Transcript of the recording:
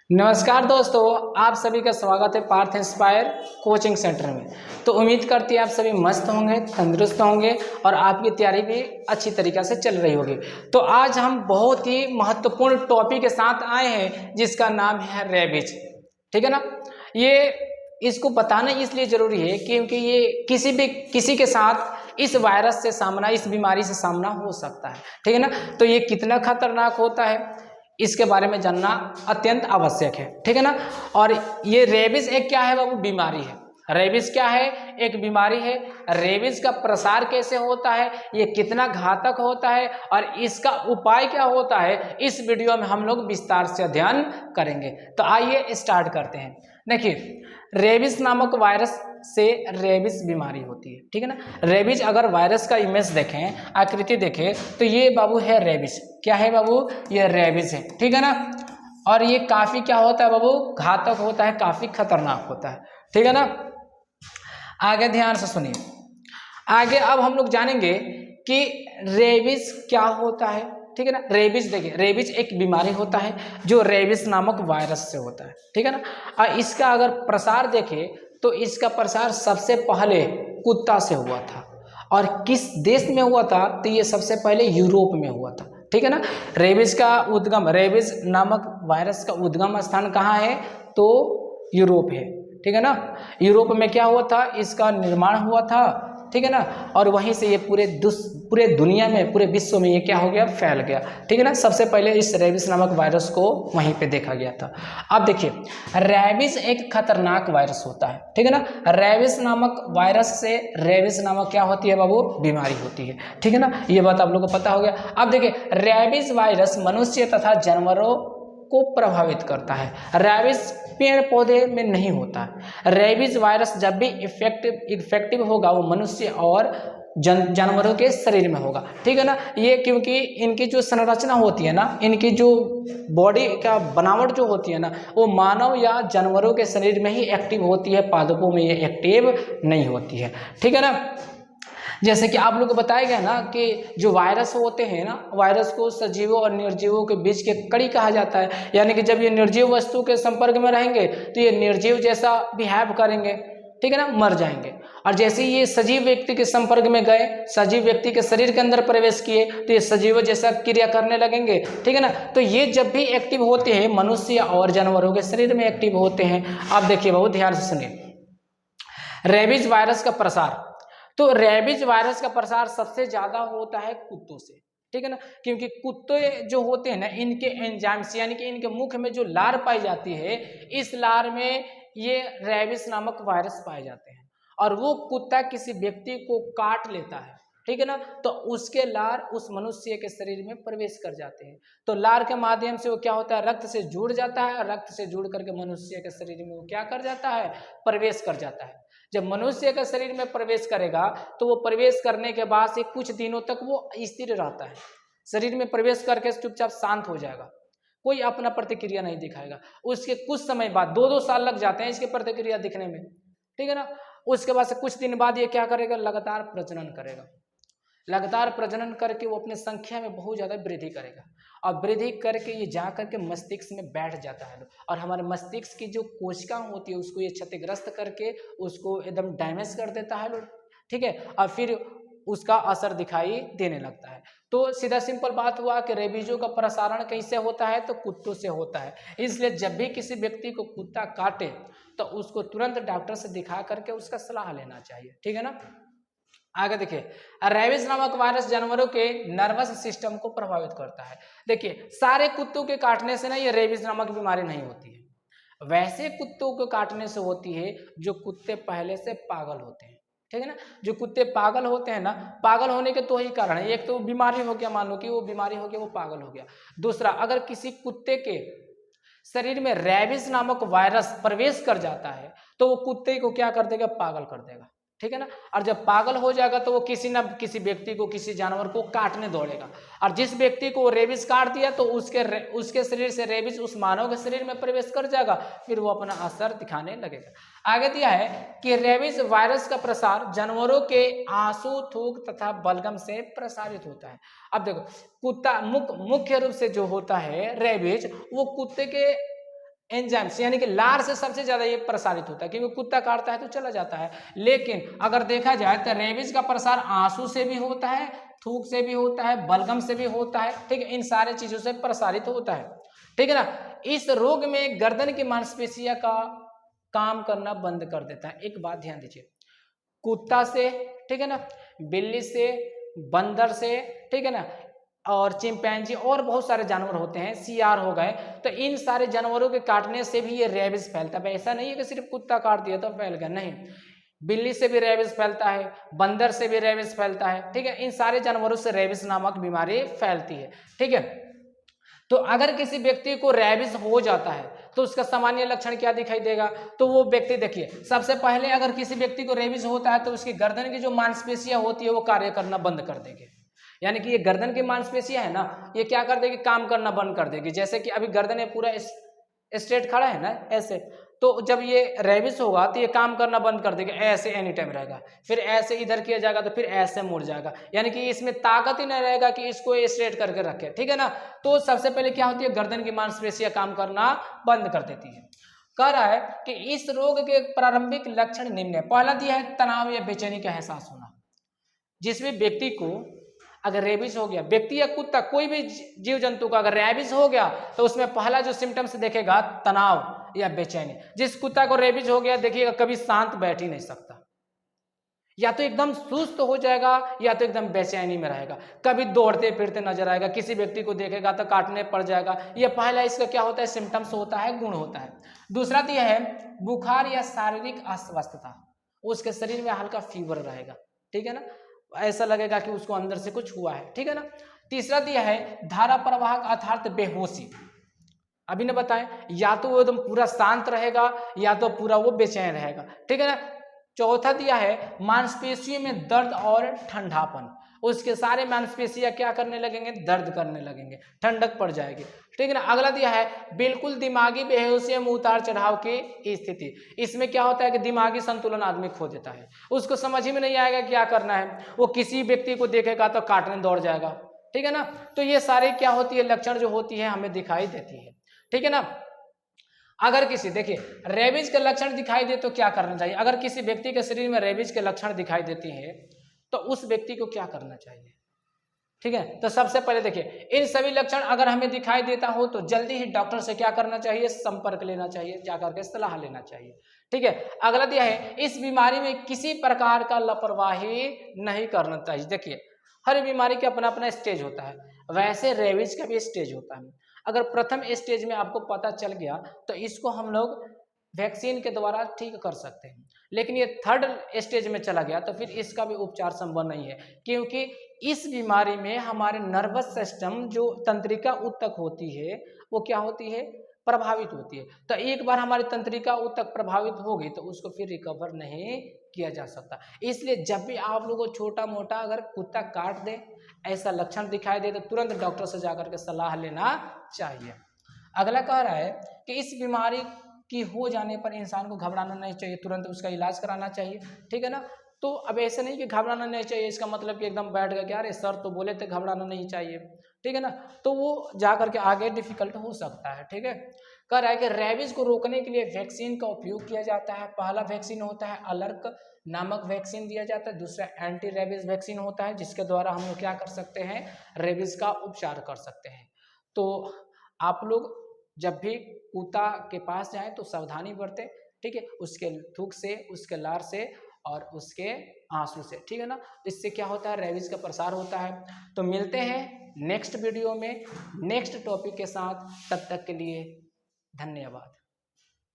नमस्कार दोस्तों, आप सभी का स्वागत है पार्थ इंस्पायर कोचिंग सेंटर में। तो उम्मीद करती है आप सभी मस्त होंगे, तंदुरुस्त होंगे और आपकी तैयारी भी अच्छी तरीक़े से चल रही होगी। तो आज हम बहुत ही महत्वपूर्ण टॉपिक के साथ आए हैं जिसका नाम है रेबीज। ठीक है ना। ये इसको बताना इसलिए ज़रूरी है क्योंकि ये किसी के साथ इस वायरस से सामना, इस बीमारी से सामना हो सकता है। ठीक है ना। तो ये कितना खतरनाक होता है इसके बारे में जानना अत्यंत आवश्यक है। ठीक है ना। और ये रेबीज एक क्या है बाबू? बीमारी है। रेबीज क्या है? एक बीमारी है। रेबीज का प्रसार कैसे होता है, ये कितना घातक होता है और इसका उपाय क्या होता है, इस वीडियो में हम लोग विस्तार से अध्ययन करेंगे। तो आइए स्टार्ट करते हैं। देखिए, रेबीज नामक वायरस से रेबीज बीमारी होती है। ठीक है ना। रेबीज अगर वायरस का इमेज देखें, आकृति देखें, तो ये बाबू है रेबीज। क्या है बाबू? ये रेबीज है। ठीक है ना। और ये काफी क्या होता है बाबू? घातक होता है, काफी खतरनाक होता है। ठीक है ना। आगे ध्यान से सुनिए। आगे अब हम लोग जानेंगे कि रेबीज क्या होता है। ठीक है ना। रेबीज देखिए, रेबीज एक बीमारी होता है जो रेबीज नामक वायरस से होता है। ठीक है ना। और इसका अगर प्रसार देखें तो इसका प्रसार सबसे पहले कुत्ता से हुआ था। और किस देश में हुआ था? तो ये सबसे पहले यूरोप में हुआ था। ठीक है ना। रेबीज का उद्गम, रेबीज नामक वायरस का उद्गम स्थान कहाँ है? तो यूरोप है। ठीक है ना। यूरोप में क्या हुआ था? इसका निर्माण हुआ था। ठीक है ना। और वहीं से ये पूरे दुनिया में, पूरे विश्व में ये क्या हो गया? फैल गया। ठीक है ना। सबसे पहले इस रेबीज नामक वायरस को वहीं पे देखा गया था। अब देखिए, रेबीज एक खतरनाक वायरस होता है। ठीक है ना। रेबीज नामक वायरस से रेबीज नामक क्या होती है बाबू? बीमारी होती है। ठीक है ना। ये बात आप लोगों को पता हो गया। अब देखिए, रेबीज वायरस मनुष्य तथा जानवरों को प्रभावित करता है। रेबीज पेड़ पौधे में नहीं होता है। रेबीज वायरस जब भी इफेक्टिव होगा वो मनुष्य और जानवरों के शरीर में होगा। ठीक है ना। ये क्योंकि इनकी जो संरचना होती है ना, इनकी जो बॉडी का बनावट जो होती है ना, वो मानव या जानवरों के शरीर में ही एक्टिव होती है, पादपों में ये एक्टिव नहीं होती है। ठीक है ना। जैसे कि आप लोग को बताया गया ना कि जो वायरस होते हैं ना, वायरस को सजीवों और निर्जीवों के बीच के कड़ी कहा जाता है। यानी कि जब ये निर्जीव वस्तु के संपर्क में रहेंगे तो ये निर्जीव जैसा बिहेव करेंगे। ठीक है ना। मर जाएंगे। और जैसे ही ये सजीव व्यक्ति के संपर्क में गए, सजीव व्यक्ति के शरीर के अंदर प्रवेश किए, तो ये सजीवों जैसा क्रिया करने लगेंगे। ठीक है ना। तो ये जब भी एक्टिव होते हैं मनुष्य और जानवरों के शरीर में एक्टिव होते हैं। अब देखिए, बहुत ध्यान से सुनिए। रेबीज वायरस का प्रसार, तो रेबीज वायरस का प्रसार सबसे ज्यादा होता है कुत्तों से। ठीक है ना। क्योंकि कुत्ते जो होते हैं ना, इनके एंजाइम्स यानी कि इनके मुख में जो लार पाई जाती है, इस लार में ये रेबीज नामक वायरस पाए जाते हैं। और वो कुत्ता किसी व्यक्ति को काट लेता है, ठीक है ना, तो उसके लार उस मनुष्य के शरीर में प्रवेश कर जाते हैं। तो लार के माध्यम से वो क्या होता है? रक्त से जुड़ जाता है और रक्त से जुड़ करके मनुष्य के शरीर में वो क्या कर जाता है? प्रवेश कर जाता है। जब मनुष्य के शरीर में प्रवेश करेगा तो वो प्रवेश करने के बाद से कुछ दिनों तक वो स्थिर रहता है। शरीर में प्रवेश करके चुपचाप शांत हो जाएगा, कोई अपना प्रतिक्रिया नहीं दिखाएगा। उसके कुछ समय बाद 2-2 साल लग जाते हैं इसके प्रतिक्रिया दिखने में। ठीक है ना। उसके बाद से कुछ दिन बाद ये क्या करेगा? लगातार प्रजनन करेगा। लगातार प्रजनन करके वो अपने संख्या में बहुत ज़्यादा वृद्धि करेगा। और वृद्धि करके ये जा करके मस्तिष्क में बैठ जाता है। और हमारे मस्तिष्क की जो कोशिका होती है उसको ये क्षतिग्रस्त करके उसको एकदम डैमेज कर देता है लोग। ठीक है। और फिर उसका असर दिखाई देने लगता है। तो सीधा सिंपल बात हुआ कि रेबीजों का प्रसारण कैसे होता है? तो कुत्तों से होता है। इसलिए जब भी किसी व्यक्ति को कुत्ता काटे तो उसको तुरंत डॉक्टर से दिखा करके उसका सलाह लेना चाहिए। ठीक है ना। आगे देखिए, रेबीज नामक वायरस जानवरों के नर्वस सिस्टम को प्रभावित करता है। देखिए, सारे कुत्तों के काटने से ना ये रेबीज नामक बीमारी नहीं होती है। वैसे कुत्तों को काटने से होती है जो कुत्ते पहले से पागल होते हैं। ठीक है ना। जो कुत्ते पागल होते हैं ना, पागल होने के दो ही कारण है। एक तो बीमारी हो गया, मान लो कि वो बीमारी हो गया, वो पागल हो गया। दूसरा, अगर किसी कुत्ते के शरीर में रेबीज नामक वायरस प्रवेश कर जाता है तो वो कुत्ते को क्या कर देगा? पागल कर देगा। ठीक है ना। और जब पागल हो जाएगा तो वो किसी न किसी व्यक्ति को, किसी जानवर को काटने दौड़ेगा। और जिस व्यक्ति को रेबीज काट दिया तो उसके शरीर से रेबीज उस मानव के शरीर में प्रवेश कर जाएगा, फिर वो अपना असर दिखाने लगेगा। आगे दिया है कि रेबीज वायरस का प्रसार जानवरों के आंसू, थूक तथा बलगम से प्रसारित होता है। अब देखो, कुत्ता मुख्य रूप से जो होता है रेबीज, वो कुत्ते के एंजाइम्स यानी कि लार से सबसे ज्यादा ये प्रसारित होता है, क्योंकि कुत्ता काटता है तो चला जाता है। लेकिन अगर देखा जाए तो रेबीज का प्रसार आंसू से भी होता है, थूक से भी होता है, बलगम से भी होता है, ठीक है, इन सारे चीजों से प्रसारित होता है, ठीक है ना। इस रोग में गर्दन की मांसपेशियां का काम करना बंद कर देता है। एक बात ध्यान दीजिए, कुत्ता से, ठीक है ना, बिल्ली से, बंदर से, ठीक है ना, और चिंपैंजी और बहुत सारे जानवर होते हैं, सियार हो गए, तो इन सारे जानवरों के काटने से भी ये रेबीज फैलता है। ऐसा नहीं है कि सिर्फ कुत्ता काट दिया तो फैल गया, नहीं, बिल्ली से भी रेबीज फैलता है, बंदर से भी रेबीज फैलता है, ठीक है, इन सारे जानवरों से रेबीज नामक बीमारी फैलती है, ठीक है। तो अगर किसी व्यक्ति को रेबीज हो जाता है तो उसका सामान्य लक्षण क्या दिखाई देगा, तो वो व्यक्ति देखिए, सबसे पहले अगर किसी व्यक्ति को रेबीज होता है तो उसकी गर्दन की जो मांसपेशियां होती है वो कार्य करना बंद कर देगी। यानी कि ये गर्दन की मांसपेशियां है ना, ये क्या कर देगी, काम करना बंद कर देगी। जैसे कि अभी गर्दन में पूरा स्ट्रेट खड़ा है ना ऐसे, तो जब ये रेबीज होगा तो ये काम करना बंद कर देगा, ऐसे एनी टाइम रहेगा, फिर ऐसे इधर किया जाएगा तो फिर ऐसे मुड़ जाएगा, यानी कि इसमें ताकत ही नहीं रहेगा कि इसको स्ट्रेट करके रखे, ठीक है ना। तो सबसे पहले क्या होती है, गर्दन की मांसपेशियां काम करना बंद कर देती है। कह रहा है कि इस रोग के प्रारंभिक लक्षण निम्न है। पहला दिया है तनाव या बेचैनी का एहसास होना। जिसमें व्यक्ति को अगर रेबीज हो गया, व्यक्ति या कुत्ता कोई भी जीव जंतु का अगर रेबीज हो गया तो उसमें पहला जो सिम्टम्स देखेगा तनाव या बेचैनी। जिस कुत्ता को रेबीज हो गया देखिएगा कभी शांत बैठ ही नहीं सकता, या तो एकदम सुस्त हो जाएगा या तो एकदम बेचैनी में रहेगा, कभी दौड़ते फिरते नजर आएगा, किसी व्यक्ति को देखेगा तो काटने पड़ जाएगा। यह पहला इसका क्या होता है, सिम्टम्स होता है, गुण होता है। दूसरा तो यह है बुखार या शारीरिक अस्वस्थता, उसके शरीर में हल्का फीवर रहेगा, ठीक है ना, ऐसा लगेगा कि उसको अंदर से कुछ हुआ है, ठीक है ना। तीसरा दिया है धारा प्रवाह अर्थात बेहोशी। अभी ने बताएं, या तो वो एकदम पूरा शांत रहेगा या तो पूरा वो बेचैन रहेगा, ठीक है ना। चौथा दिया है मांसपेशियों में दर्द और ठंडापन। उसके सारे मांसपेशियां क्या करने लगेंगे, दर्द करने लगेंगे, ठंडक पड़ जाएगी, ठीक है ना। अगला दिया है बिल्कुल दिमागी बेहोशी में उतार चढ़ाव की स्थिति। इसमें क्या होता है कि दिमागी संतुलन आदमी खो देता है, उसको समझ ही में नहीं आएगा क्या करना है, वो किसी व्यक्ति को देखेगा तो काटने दौड़ जाएगा, ठीक है ना। तो ये सारे क्या होती है, लक्षण जो होती है हमें दिखाई देती है, ठीक है ना। अगर किसी, देखिए, रेबीज के लक्षण दिखाई दे तो क्या करना चाहिए। अगर किसी व्यक्ति के शरीर में रेबीज के लक्षण दिखाई देती है तो उस व्यक्ति को क्या करना चाहिए, ठीक है। तो सबसे पहले देखिए, इन सभी लक्षण अगर हमें दिखाई देता हो तो जल्दी ही डॉक्टर से क्या करना चाहिए, संपर्क लेना चाहिए, जाकर के सलाह लेना चाहिए, ठीक है। अगला दिया है इस बीमारी में किसी प्रकार का लापरवाही नहीं करना चाहिए। देखिए, हर बीमारी का अपना अपना स्टेज होता है, वैसे रेबीज का भी स्टेज होता है। अगर प्रथम स्टेज में आपको पता चल गया तो इसको हम लोग वैक्सीन के द्वारा ठीक कर सकते हैं, लेकिन ये थर्ड स्टेज में चला गया तो फिर इसका भी उपचार संभव नहीं है, क्योंकि इस बीमारी में हमारे नर्वस सिस्टम जो तंत्रिका ऊतक होती है वो क्या होती है, प्रभावित होती है। तो एक बार हमारी तंत्रिका ऊतक प्रभावित हो गई तो उसको फिर रिकवर नहीं किया जा सकता। इसलिए जब भी आप लोगों को छोटा मोटा अगर कुत्ता काट दे, ऐसा लक्षण दिखाई दे तो तुरंत डॉक्टर से जाकर के सलाह लेना चाहिए। अगला कह रहा है कि इस बीमारी की हो जाने पर इंसान को घबराना नहीं चाहिए, तुरंत उसका इलाज कराना चाहिए, ठीक है ना। तो अब ऐसे नहीं कि घबराना नहीं चाहिए, इसका मतलब कि एकदम बैठ गया कि अरे सर तो बोले थे घबराना नहीं चाहिए, ठीक है ना, तो वो जा करके आगे डिफिकल्ट हो सकता है, ठीक है। कह रहा है कि रेबीज को रोकने के लिए वैक्सीन का उपयोग किया जाता है। पहला वैक्सीन होता है अलर्क नामक वैक्सीन दिया जाता है, दूसरा एंटी रेबीज वैक्सीन होता है जिसके द्वारा हम लोग क्या कर सकते हैं, रेबीज का उपचार कर सकते हैं। तो आप लोग जब भी कुत्ता के पास जाएं तो सावधानी बरतें, ठीक है, उसके थूक से, उसके लार से और उसके आंसू से, ठीक है ना। इससे क्या होता है, रेबीज का प्रसार होता है। तो मिलते हैं नेक्स्ट वीडियो में नेक्स्ट टॉपिक के साथ, तब तक के लिए धन्यवाद।